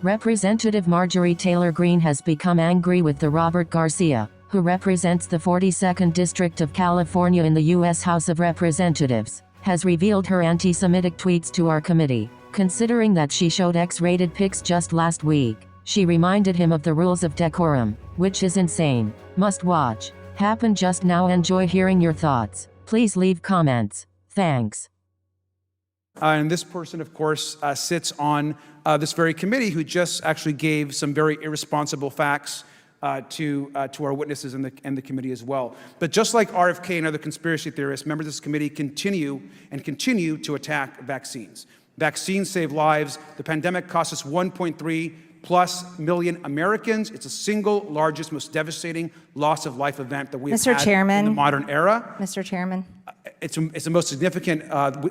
Representative Marjorie Taylor Greene has become angry with the Robert Garcia, who represents the 42nd District of California in the U.S. House of Representatives, has revealed her anti-Semitic tweets to our committee. Considering that she showed X-rated pics just last week, she reminded him of the rules of decorum, which is insane. Must watch. Happen Just Now. Enjoy hearing your thoughts. Please leave comments. Thanks. And this person, of course, sits on this very committee who just actually gave some very irresponsible facts to our witnesses and the committee as well. But just like RFK and other conspiracy theorists, members of this committee continue to attack vaccines. Vaccines save lives. The pandemic cost us 1.3+ million Americans. It's the single largest, most devastating loss of life event that we have had in the modern era. Mr. Chairman. It's the most significant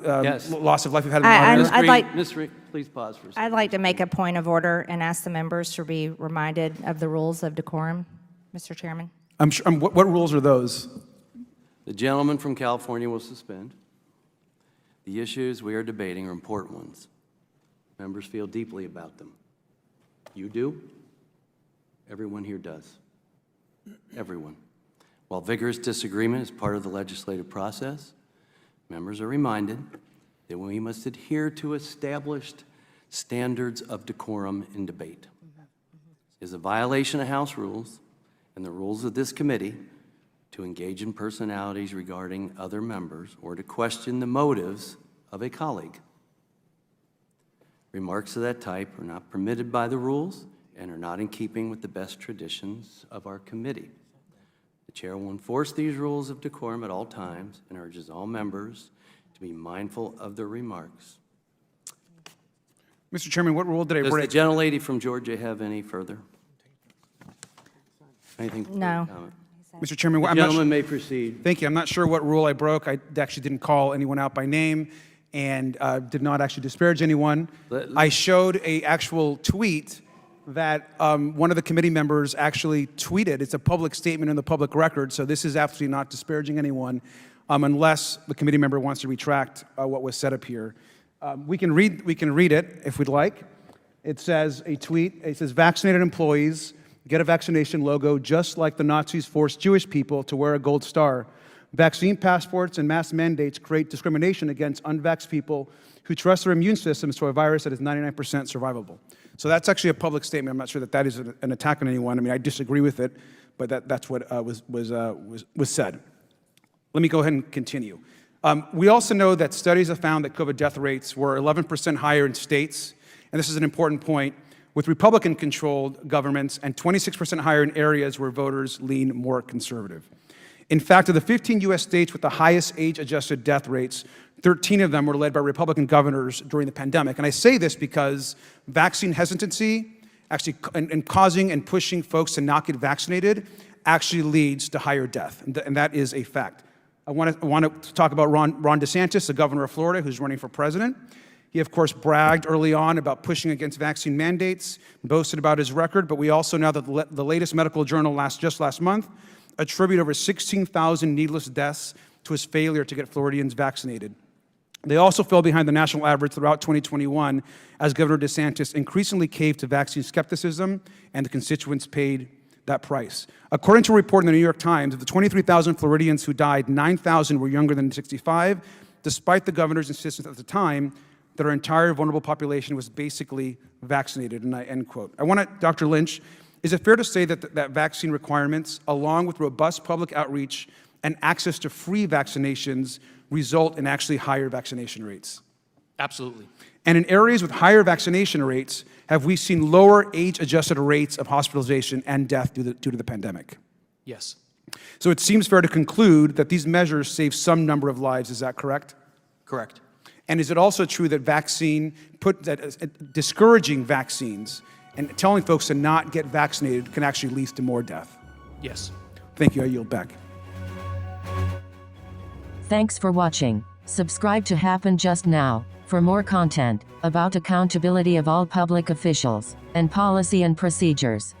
Yes. loss of life we've had in the modern era. Ms. Reed, please pause for a second. I'd like to make a point of order and ask the members to be reminded of the rules of decorum, Mr. Chairman. I'm sure, what rules are those? The gentleman from California will suspend. The issues we are debating are important ones. Members feel deeply about them. You do. Everyone here does. Everyone. While vigorous disagreement is part of the legislative process, members are reminded that we must adhere to established standards of decorum in debate. It is a violation of House rules and the rules of this committee to engage in personalities regarding other members or to question the motives of a colleague. Remarks of that type are not permitted by the rules and are not in keeping with the best traditions of our committee. The chair will enforce these rules of decorum at all times and urges all members to be mindful of their remarks. Mr. Chairman, what rule did I break? Does the gentlelady from Georgia have any further? Anything? No. Comment? Mr. Chairman, The gentleman may proceed. Thank you. I'm not sure what rule I broke. I actually didn't call anyone out by name and did not actually disparage anyone. I showed an actual tweet that one of the committee members actually tweeted. It's a public statement in the public record, so this is absolutely not disparaging anyone unless the committee member wants to retract what was said up here. We can read it if we'd like. It says a tweet. It says, vaccinated employees get a vaccination logo just like the Nazis forced Jewish people to wear a gold star. Vaccine passports and mask mandates create discrimination against unvaxxed people who trust their immune systems to a virus that is 99% survivable. So that's actually a public statement. I'm not sure that is an attack on anyone. I mean, I disagree with it, but that's what was said. Let me go ahead and continue. We also know that studies have found that COVID death rates were 11% higher in states, and this is an important point, with Republican-controlled governments and 26% higher in areas where voters lean more conservative. In fact, of the 15 U.S. states with the highest age-adjusted death rates, 13 of them were led by Republican governors during the pandemic. And I say this because vaccine hesitancy actually and causing and pushing folks to not get vaccinated actually leads to higher death, and that is a fact. I want to talk about Ron DeSantis, the governor of Florida, who's running for president. He, of course, bragged early on about pushing against vaccine mandates, boasted about his record, but we also know that the latest medical journal just last month attributed over 16,000 needless deaths to his failure to get Floridians vaccinated. They also fell behind the national average throughout 2021 as Governor DeSantis increasingly caved to vaccine skepticism, and the constituents paid that price. According to a report in the New York Times, of the 23,000 Floridians who died, 9,000 were younger than 65, despite the governor's insistence at the time that our entire vulnerable population was basically vaccinated, and I end quote. I want to, Dr. Lynch, is it fair to say that vaccine requirements, along with robust public outreach and access to free vaccinations, result in actually higher vaccination rates? Absolutely. And in areas with higher vaccination rates, have we seen lower age-adjusted rates of hospitalization and death due to the pandemic? Yes. So it seems fair to conclude that these measures save some number of lives. Is that correct? Correct. And is it also true that discouraging vaccines and telling folks to not get vaccinated can actually lead to more death? Yes. Thank you. I yield back. Thanks for watching. Subscribe to Happen Just Now for more content about accountability of all public officials and policy and procedures.